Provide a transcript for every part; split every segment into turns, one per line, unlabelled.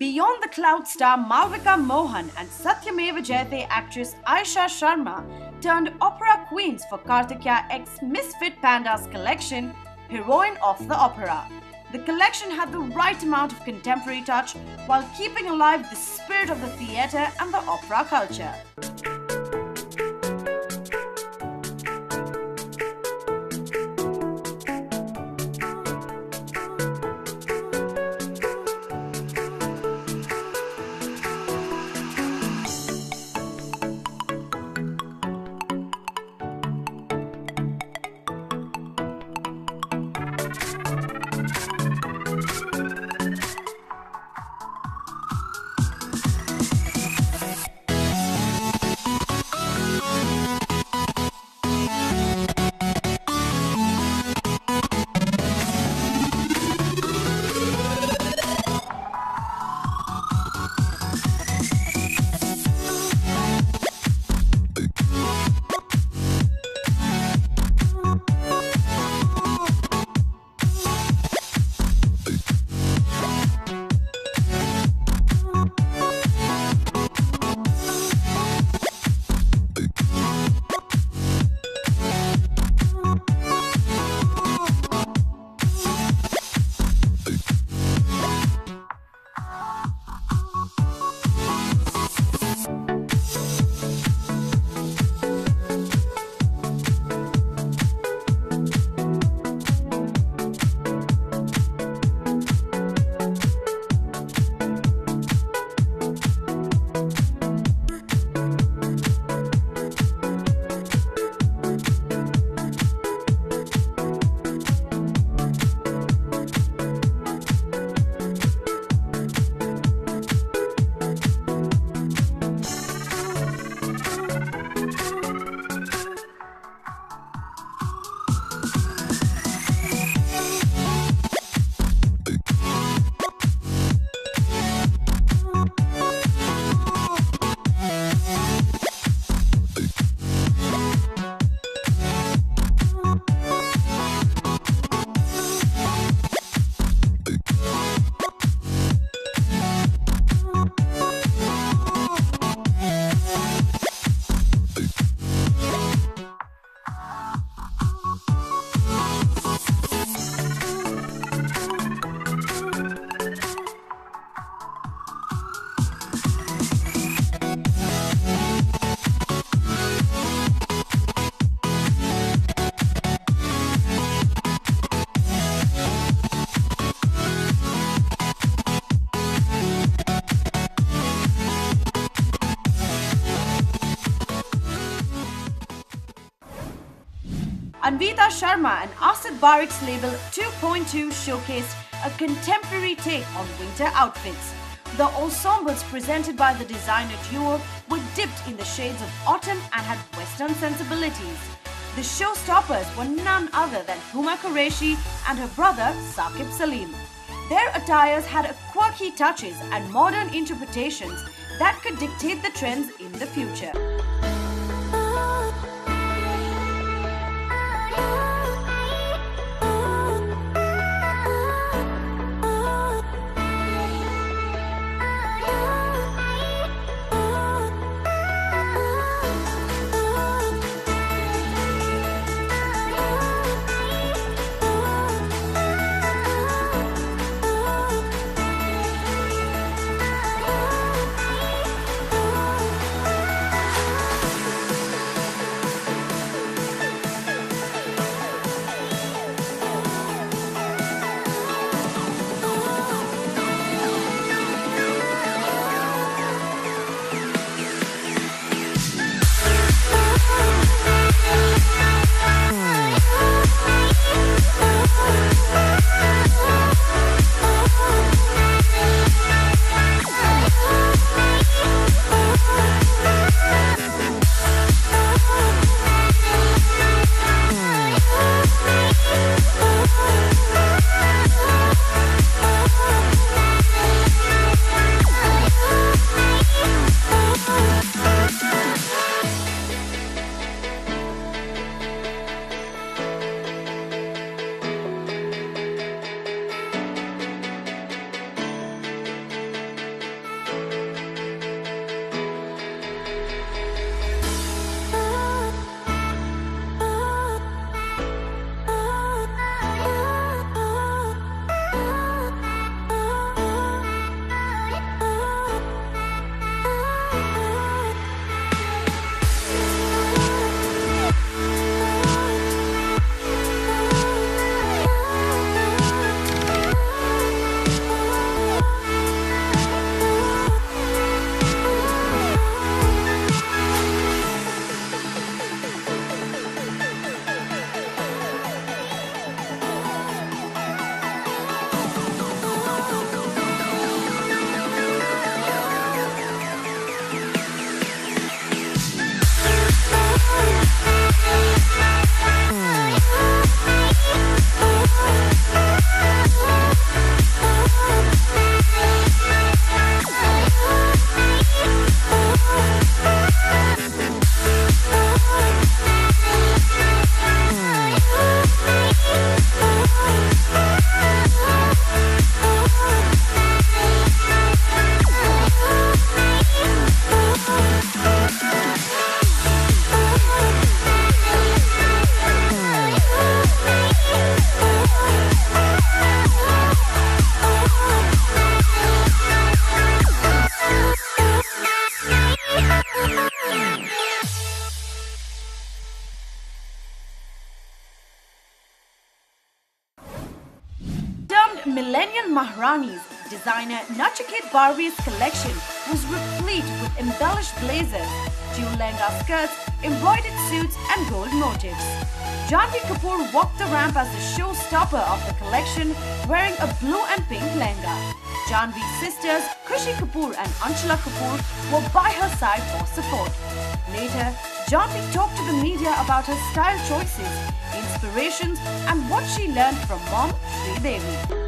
Beyond the Cloud star Malvika Mohan and Satyameva Jayate actress Aisha Sharma turned opera queens for Karthikeya X Misfit Pandas collection, heroine of the opera. The collection had the right amount of contemporary touch while keeping alive the spirit of the theatre and the opera culture. Anvita Sharma and Asit Barikh's label 2.2 showcased a contemporary take on winter outfits. The ensembles presented by the designer duo were dipped in the shades of autumn and had Western sensibilities. The showstoppers were none other than Huma Qureshi and her brother Saqib Salim. Their attires had quirky touches and modern interpretations that could dictate the trends in the future. Maharani's designer Nachikhet Barve's collection was replete with embellished blazers, dual lehenga skirts, embroidered suits and gold motifs. Janhvi Kapoor walked the ramp as the showstopper of the collection, wearing a blue and pink lehenga. Janhvi's sisters Khushi Kapoor and Anshula Kapoor were by her side for support. Later, Janhvi talked to the media about her style choices, inspirations and what she learned from mom Sridevi.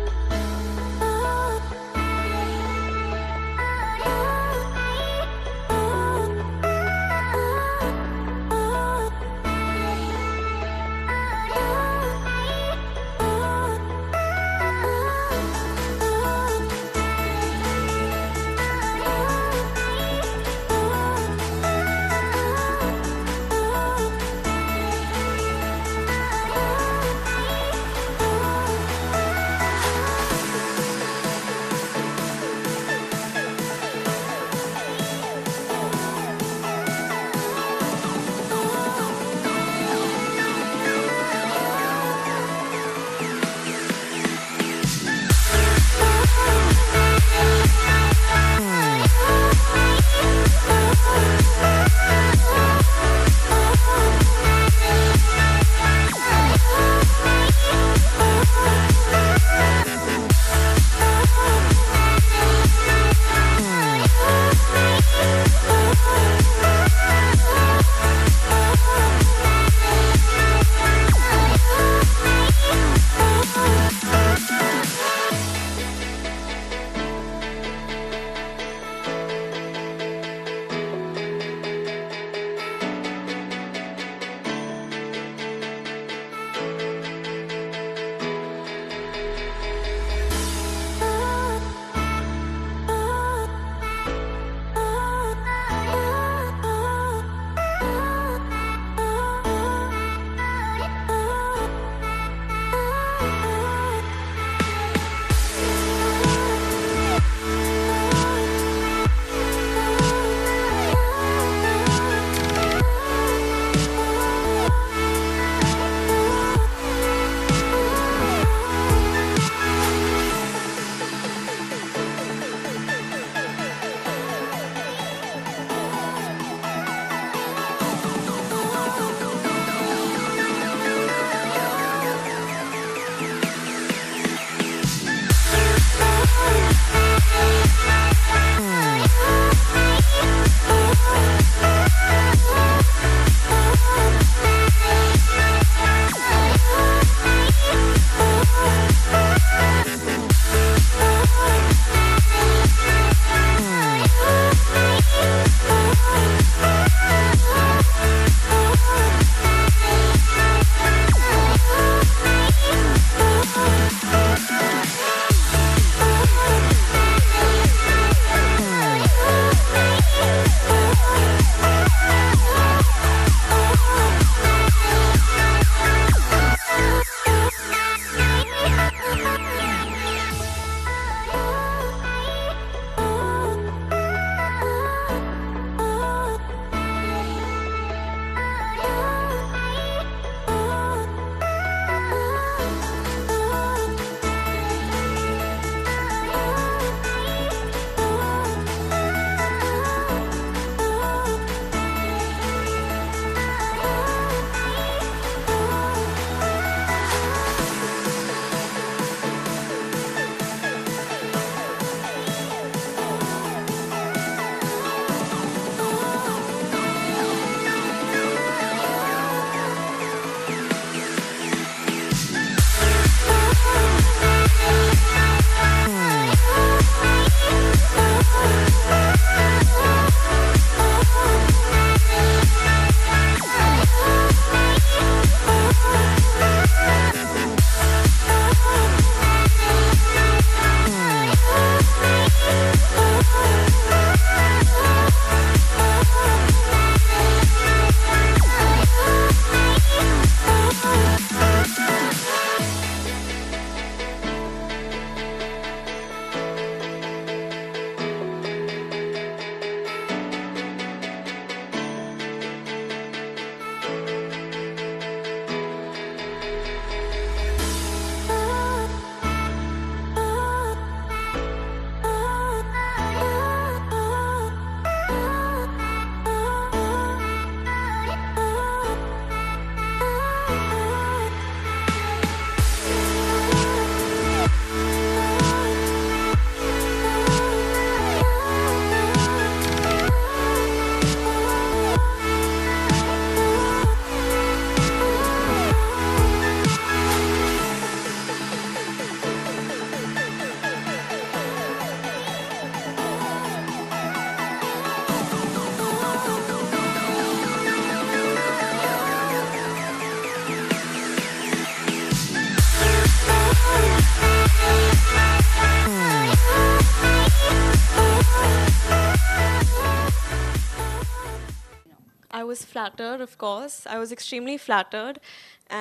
was flattered, of course. I was extremely flattered.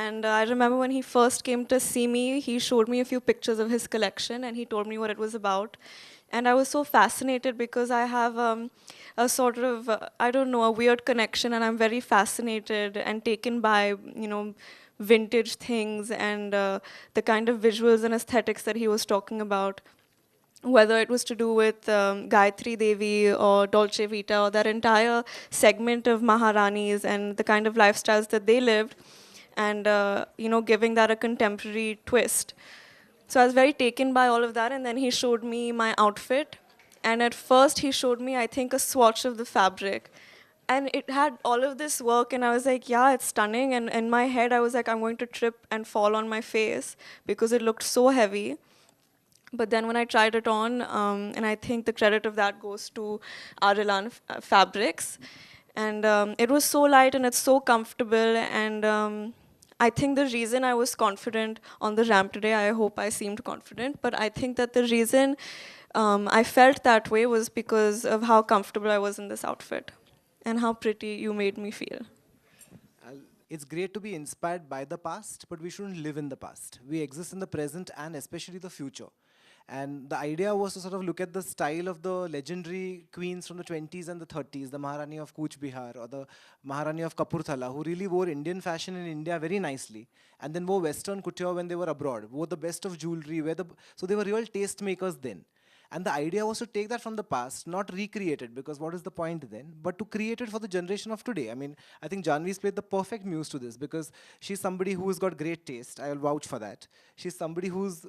And I remember when he first came to see me, he showed me a few pictures of his collection and he told me what it was about. And I was so fascinated because I have a sort of, I don't know, a weird connection, and I'm very fascinated and taken by, vintage things and the kind of visuals and aesthetics that he was talking about, whether it was to do with Gayatri Devi or Dolce Vita or that entire segment of Maharanis and the kind of lifestyles that they lived, and giving that a contemporary twist. So I was very taken by all of that, and then he showed me my outfit, and at first he showed me, I think, a swatch of the fabric. And it had all of this work, and I was like, yeah, it's stunning. And in my head, I was like, I'm going to trip and fall on my face because it looked so heavy. But then when I tried it on, and I think the credit of that goes to Arilan Fabrics, and it was so light and it's so comfortable. And I think the reason I was confident on the ramp today, I hope I seemed confident, but I think that the reason I felt that way was because of how comfortable I was in this outfit and how pretty you made me feel.
It's great to be inspired by the past, but we shouldn't live in the past. We exist in the present and especially the future. And the idea was to sort of look at the style of the legendary queens from the 20s and the 30s, the Maharani of Cooch Behar or the Maharani of Kapurthala, who really wore Indian fashion in India very nicely, and then wore Western couture when they were abroad, wore the best of jewelry, so they were real taste makers then. And the idea was to take that from the past, not recreate it, because what is the point then? But to create it for the generation of today. I mean, I think Janvi's played the perfect muse to this, because she's somebody who's got great taste. I'll vouch for that. She's somebody who's,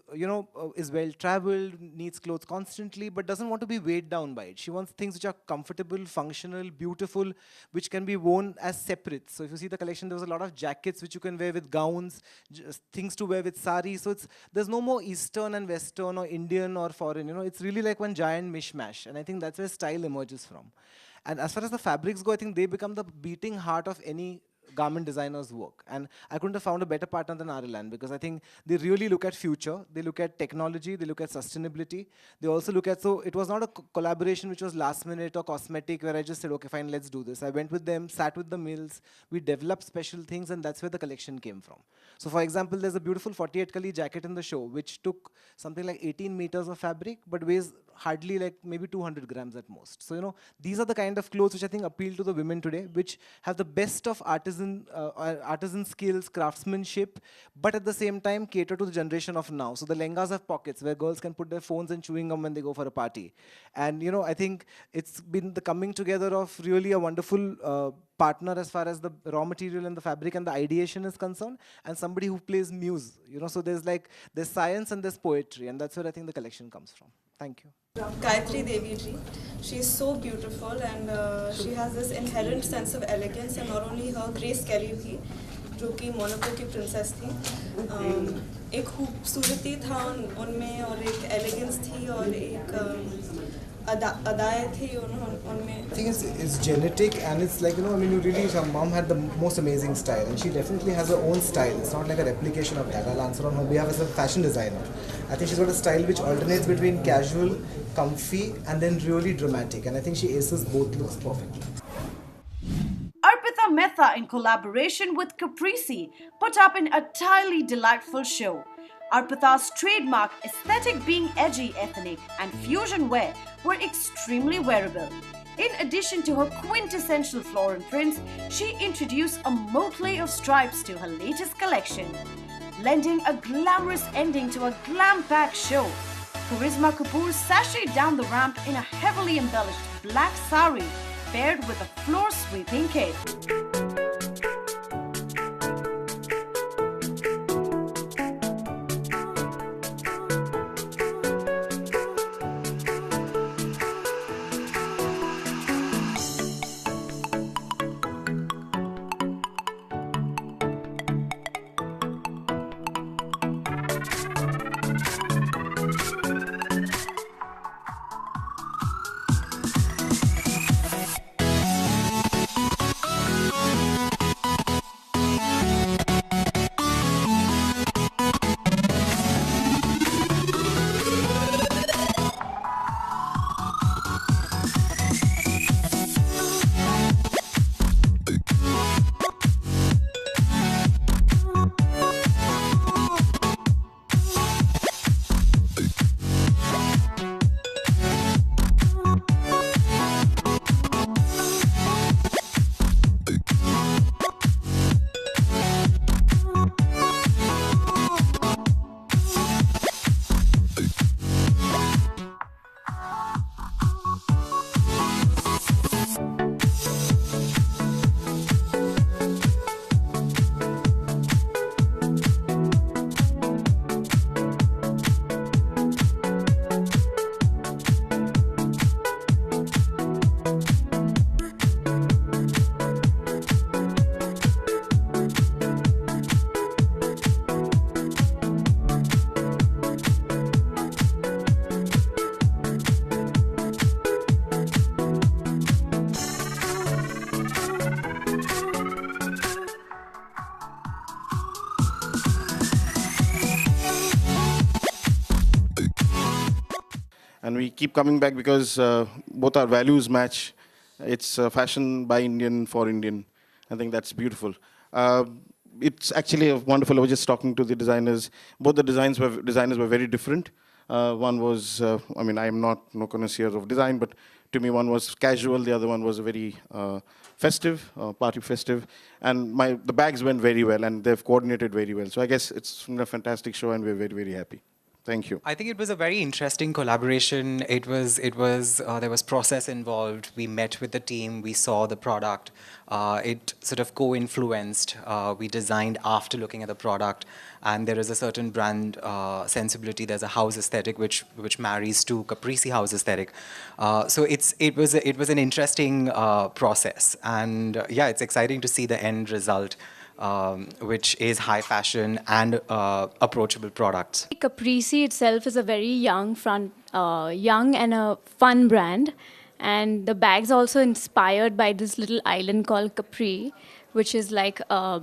is well-traveled, needs clothes constantly, but doesn't want to be weighed down by it. She wants things which are comfortable, functional, beautiful, which can be worn as separate. So if you see the collection, there was a lot of jackets which you can wear with gowns, things to wear with sari. So there's no more Eastern and Western or Indian or foreign. It's really like one giant mishmash, and I think that's where style emerges from. And as far as the fabrics go, I think they become the beating heart of any garment designer's work. And I couldn't have found a better partner than Arilan, because I think they really look at future, they look at technology, they look at sustainability. They also look at, so it was not a collaboration which was last minute or cosmetic where I just said, okay, fine, let's do this. I went with them, sat with the mills, we developed special things, and that's where the collection came from. So for example, there's a beautiful 48 kali jacket in the show, which took something like 18 meters of fabric, but weighs hardly like maybe 200 grams at most. So, these are the kind of clothes which I think appeal to the women today, which have the best of artisan skills, craftsmanship, but at the same time cater to the generation of now. So the lehengas have pockets where girls can put their phones and chewing gum when they go for a party. And, I think it's been the coming together of really a wonderful partner as far as the raw material and the fabric and the ideation is concerned, and somebody who plays muse. So there's science and there's poetry, and that's where I think the collection comes from. Thank you.
Gayatri Devi ji, she's so beautiful, and she has this inherent sense of elegance, and not only her, Grace Kelly bhi, जो कि Monaco की princess थी, एक खूबसूरती था उनमें, और एक एलिगेंस थी, और एक अदाएं थी उनमें.
I think it's genetic, and it's like, her mom had the most amazing style, and she definitely has her own style. It's not like a replication of that. I'll answer on her behalf as a fashion designer. I think she's got a style which alternates between casual, comfy, and then really dramatic, and I think she aces both looks perfectly.
Arpita Mehta, in collaboration with Caprese, put up an entirely delightful show. Arpita's trademark aesthetic being edgy ethnic and fusion wear were extremely wearable. In addition to her quintessential floral prints, she introduced a motley of stripes to her latest collection, lending a glamorous ending to a glam-packed show. Karisma Kapoor sashayed down the ramp in a heavily embellished black sari paired with a floor-sweeping cape.
keep coming back because both our values match. It's fashion by Indian for Indian. I think that's beautiful. It's actually wonderful. I was just talking to the designers. Both the designers were very different. One was, I mean, I am not no connoisseur of design, but to me one was casual, the other one was very festive, party festive. And the bags went very well and they've coordinated very well. So I guess it's been a fantastic show and we're very, very happy. Thank you.
I think it was a very interesting collaboration. There was process involved. We met with the team, we saw the product. It sort of co-influenced. We designed after looking at the product, and there is a certain brand sensibility. There's a house aesthetic which marries to Caprese house aesthetic. So it was an interesting process, and yeah, it's exciting to see the end result. Which is high fashion and approachable products.
Caprese itself is a very young and a fun brand, and the bag's also inspired by this little island called Capri, which is like a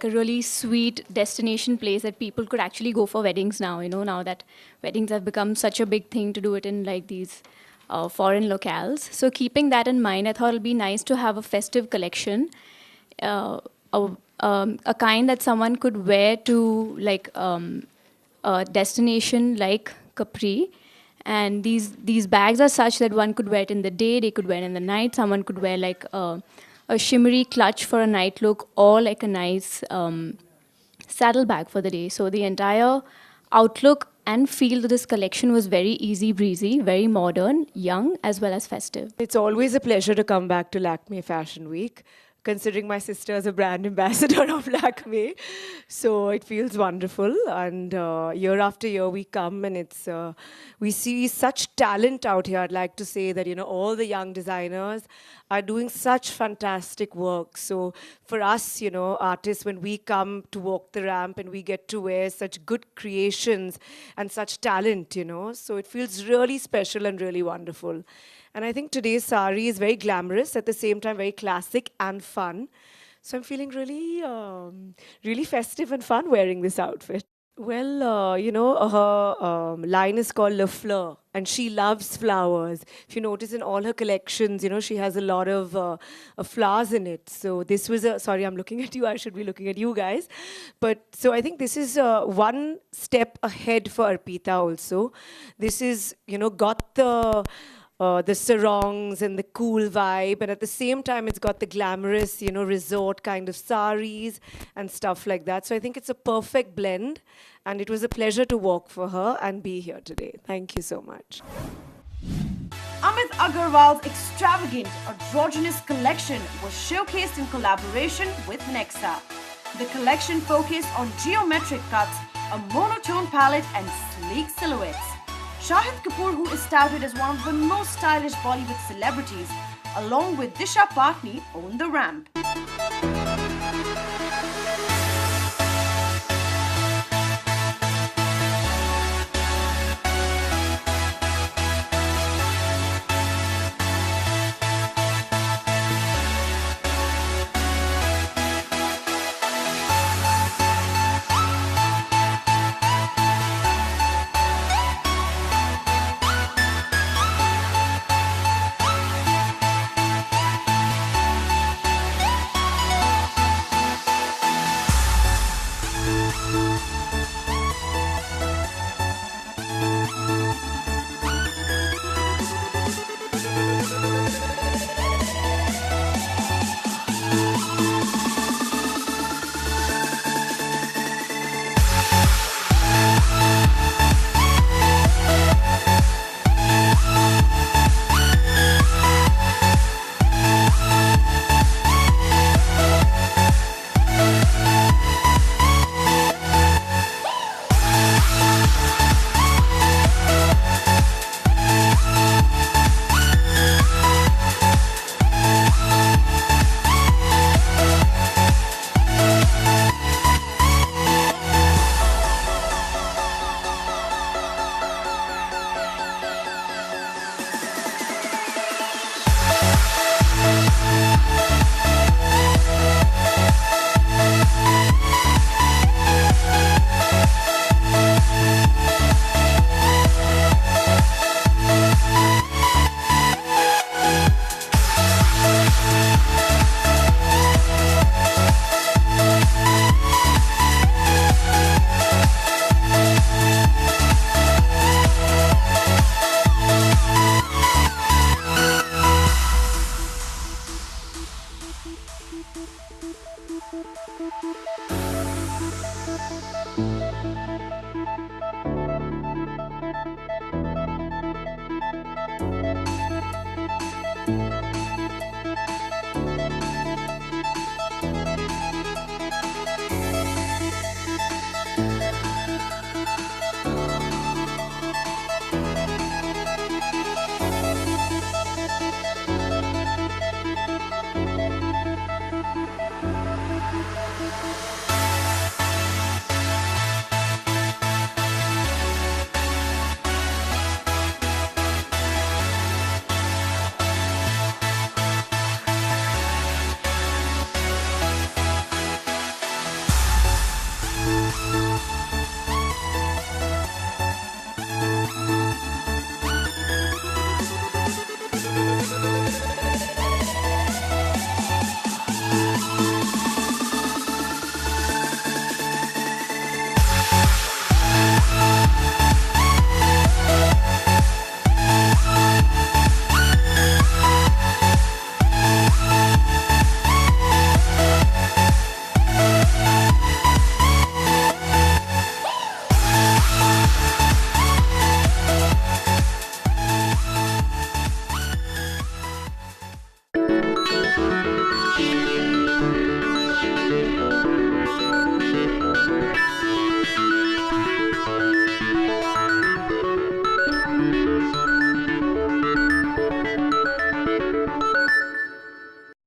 really sweet destination place that people could actually go for weddings now. You know, now that weddings have become such a big thing to do it in like these foreign locales. So keeping that in mind, I thought it'll be nice to have a festive collection. A kind that someone could wear to like a destination like Capri, and these bags are such that one could wear it in the day, they could wear it in the night. Someone could wear like a shimmery clutch for a night look, or like a nice saddle bag for the day. So the entire outlook and feel to this collection was very easy breezy, very modern, young, as well as festive.
It's always a pleasure to come back to Lakme Fashion Week, considering my sister is a brand ambassador of Lakme. So it feels wonderful. And year after year we come and we see such talent out here. I'd like to say that, you know, all the young designers are doing such fantastic work. So for us, you know, artists, when we come to walk the ramp and we get to wear such good creations and such talent, you know, so it feels really special and really wonderful. And I think today's sari is very glamorous, at the same time very classic and fun. So I'm feeling really, really festive and fun wearing this outfit. Well, you know, her line is called Le Fleur, and she loves flowers. If you notice in all her collections, you know, she has a lot of flowers in it. So this was sorry, I'm looking at you, I should be looking at you guys. But so I think this is one step ahead for Arpita also. This is, you know, got the sarongs and the cool vibe, and at the same time it's got the glamorous, you know, resort kind of saris and stuff like that. So I think it's a perfect blend, and it was a pleasure to walk for her and be here today. Thank you so much.
Amit Agarwal's extravagant androgynous collection was showcased in collaboration with Nexa. The collection focused on geometric cuts, a monotone palette and sleek silhouettes. Shahid Kapoor, who is touted as one of the most stylish Bollywood celebrities, along with Disha Patni, owned the ramp.